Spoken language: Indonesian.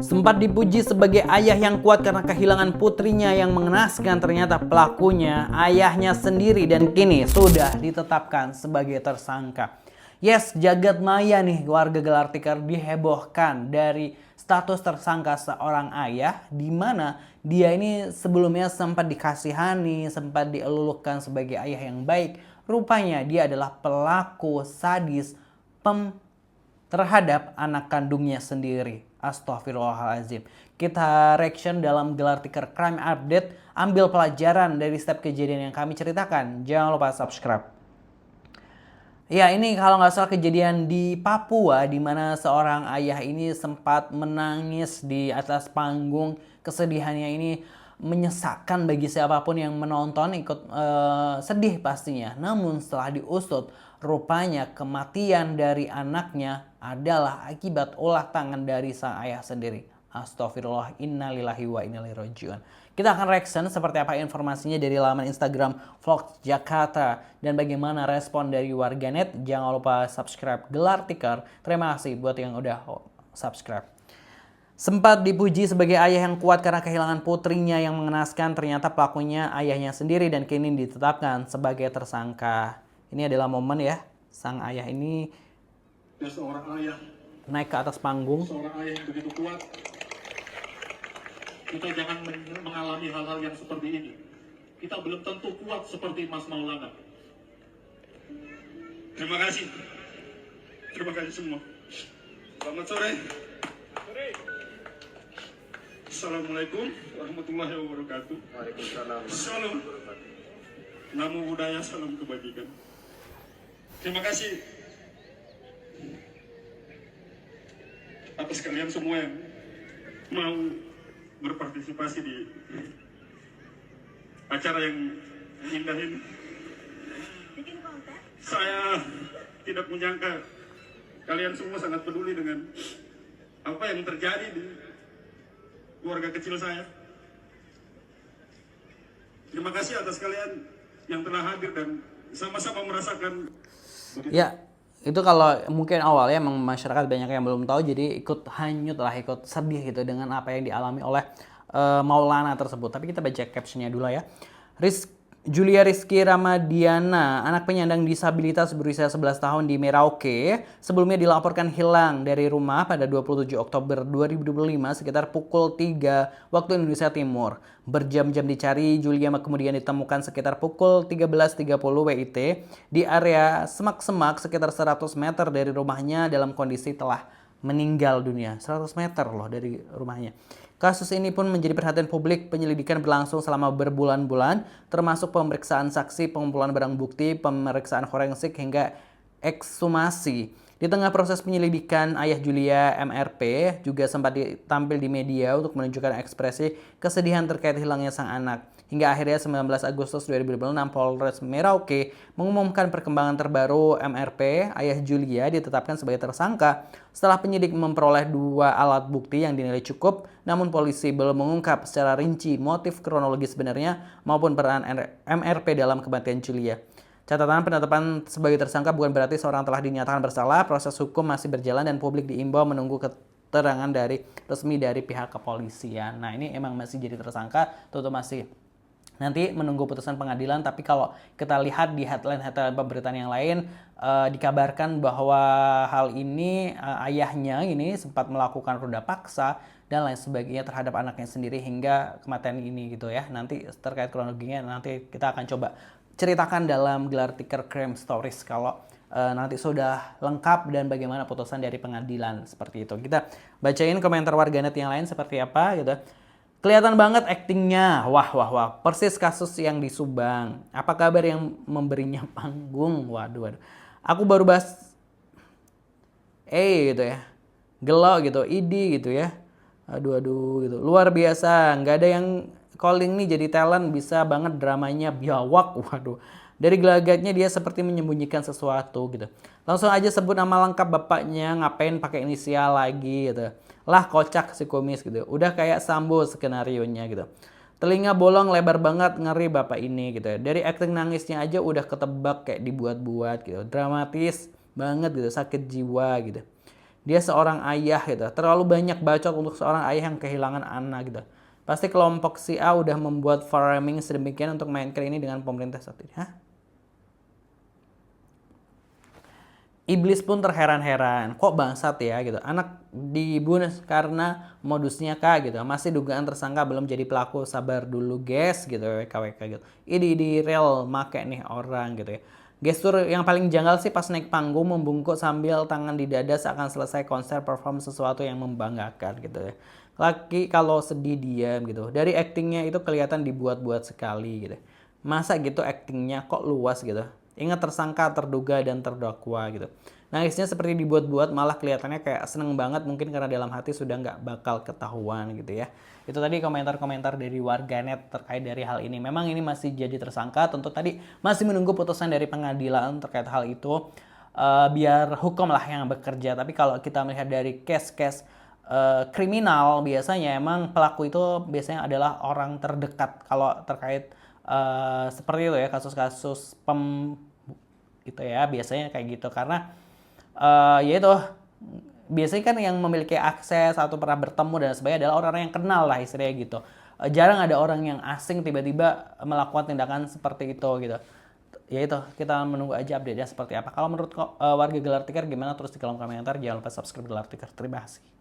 Sempat dipuji sebagai ayah yang kuat karena kehilangan putrinya yang mengenaskan, ternyata pelakunya ayahnya sendiri dan kini sudah ditetapkan sebagai tersangka. Yes, jagat maya nih warga Gelar Tikar dihebohkan dari status tersangka seorang ayah di mana dia ini sebelumnya sempat dikasihani, sempat dielulukan sebagai ayah yang baik. Rupanya dia adalah pelaku sadis terhadap anak kandungnya sendiri. Astaghfirullahaladzim. Kita reaction dalam Gelar Tikar Crime Update. Ambil pelajaran dari setiap kejadian yang kami ceritakan. Jangan lupa subscribe. Ya, ini kalau nggak salah kejadian di Papua, di mana seorang ayah ini sempat menangis di atas panggung. Kesedihannya ini menyesakkan bagi siapapun yang menonton, ikut sedih pastinya. Namun setelah diusut, rupanya kematian dari anaknya adalah akibat ulah tangan dari sang ayah sendiri. Astagfirullah, innalillahi wa inna ilaihi rajiun. Kita akan reaction seperti apa informasinya dari laman Instagram Vlog Jakarta dan bagaimana respon dari warganet. Jangan lupa subscribe Gelar Tikar. Terima kasih buat yang udah subscribe. Sempat dipuji sebagai ayah yang kuat karena kehilangan putrinya yang mengenaskan, ternyata pelakunya ayahnya sendiri dan kini ditetapkan sebagai tersangka. Ini adalah momen ya, sang ayah ini seorang ayah naik ke atas panggung. Seorang ayah yang begitu kuat. Kita jangan mengalami hal-hal yang seperti ini. Kita belum tentu kuat seperti Mas Maulana. Terima kasih. Terima kasih semua. Selamat sore. Assalamualaikum warahmatullahi wabarakatuh. Waalaikumsalam. Salam. Namo Buddhaya, salam kebajikan. Terima kasih atas kalian semua yang mau berpartisipasi di acara yang indah ini. Saya tidak menyangka kalian semua sangat peduli dengan apa yang terjadi di keluarga kecil saya. Terima kasih atas kalian yang telah hadir dan sama-sama merasakan. Ya, itu kalau mungkin awalnya emang masyarakat banyak yang belum tahu, jadi ikut hanyut lah, ikut sedih gitu dengan apa yang dialami oleh Maulana tersebut. Tapi kita baca captionnya dulu ya. Julia Rizky Ramadiana, anak penyandang disabilitas berusia 11 tahun di Merauke, sebelumnya dilaporkan hilang dari rumah pada 27 Oktober 2025 sekitar pukul 3 waktu Indonesia Timur. Berjam-jam dicari, Julia kemudian ditemukan sekitar pukul 13.30 WIT di area semak-semak sekitar 100 meter dari rumahnya dalam kondisi telah meninggal dunia. 100 meter loh dari rumahnya. Kasus ini pun menjadi perhatian publik. Penyelidikan berlangsung selama berbulan-bulan, termasuk pemeriksaan saksi, pengumpulan barang bukti, pemeriksaan forensik, hingga ekshumasi. Di tengah proses penyelidikan, ayah Julia MRP juga sempat tampil di media untuk menunjukkan ekspresi kesedihan terkait hilangnya sang anak. Hingga akhirnya 19 Agustus 2026 Polres Merauke mengumumkan perkembangan terbaru. MRP, ayah Julia, ditetapkan sebagai tersangka setelah penyidik memperoleh 2 alat bukti yang dinilai cukup, namun polisi belum mengungkap secara rinci motif kronologi sebenarnya maupun peran MRP dalam kematian Julia. Catatan, penetapan sebagai tersangka bukan berarti seorang telah dinyatakan bersalah. Proses hukum masih berjalan dan publik diimbau menunggu keterangan resmi dari pihak kepolisian. Nah, ini emang masih jadi tersangka, tentu masih nanti menunggu putusan pengadilan. Tapi kalau kita lihat di headline pemberitaan yang lain, dikabarkan bahwa hal ini ayahnya ini sempat melakukan ruda paksa dan lain sebagainya terhadap anaknya sendiri hingga kematian ini gitu ya. Nanti terkait kronologinya nanti kita akan coba ceritakan dalam Gelar Tikar Crime Stories kalau nanti sudah lengkap dan bagaimana putusan dari pengadilan seperti itu. Kita bacain komentar warganet yang lain seperti apa gitu. Kelihatan banget aktingnya, wah. Persis kasus yang di Subang. Apa kabar yang memberinya panggung? Waduh. Aku baru bahas gitu ya. Gelo gitu, idi gitu ya. Aduh gitu. Luar biasa, nggak ada yang calling nih jadi talent, bisa banget dramanya biawak. Waduh. Dari gelagatnya dia seperti menyembunyikan sesuatu gitu. Langsung aja sebut nama lengkap bapaknya, ngapain pakai inisial lagi gitu. Lah kocak si kumis gitu. Udah kayak Sambo skenarionya gitu. Telinga bolong lebar banget, ngeri bapak ini gitu. Dari akting nangisnya aja udah ketebak kayak dibuat-buat gitu. Dramatis banget gitu, sakit jiwa gitu. Dia seorang ayah gitu. Terlalu banyak bacot untuk seorang ayah yang kehilangan anak gitu. Pasti kelompok si A udah membuat framing sedemikian untuk mainkan ini dengan pemerintah saat ini. Hah? Iblis pun terheran-heran, kok bangsat ya gitu. Anak dibunuh karena modusnya kah gitu. Masih dugaan tersangka belum jadi pelaku, sabar dulu guys gitu, WKWK gitu. Ini real make nih orang gitu ya. Gestur yang paling janggal sih pas naik panggung membungkuk sambil tangan di dada seakan selesai konser perform sesuatu yang membanggakan gitu ya. Laki kalau sedih diam gitu. Dari actingnya itu kelihatan dibuat-buat sekali gitu. Masa gitu actingnya kok luas gitu. Ingat tersangka, terduga, dan terdakwa gitu. Nangisnya seperti dibuat-buat, malah kelihatannya kayak seneng banget mungkin karena dalam hati sudah nggak bakal ketahuan gitu ya. Itu tadi komentar-komentar dari warganet terkait dari hal ini. Memang ini masih jadi tersangka, tentu tadi masih menunggu putusan dari pengadilan terkait hal itu. Biar hukum lah yang bekerja. Tapi kalau kita melihat dari case-case kriminal, biasanya emang pelaku itu biasanya adalah orang terdekat. Kalau terkait seperti itu ya, kasus-kasus gitu ya, biasanya kayak gitu karena ya itu biasanya kan yang memiliki akses atau pernah bertemu dan sebagainya adalah orang-orang yang kenal lah istilahnya gitu. Jarang ada orang yang asing tiba-tiba melakukan tindakan seperti itu gitu. Ya itu, kita menunggu aja update-nya seperti apa. Kalau menurut warga Gelar Tikar gimana, terus di kolom komentar. Jangan lupa subscribe Gelar Tikar. Terima kasih.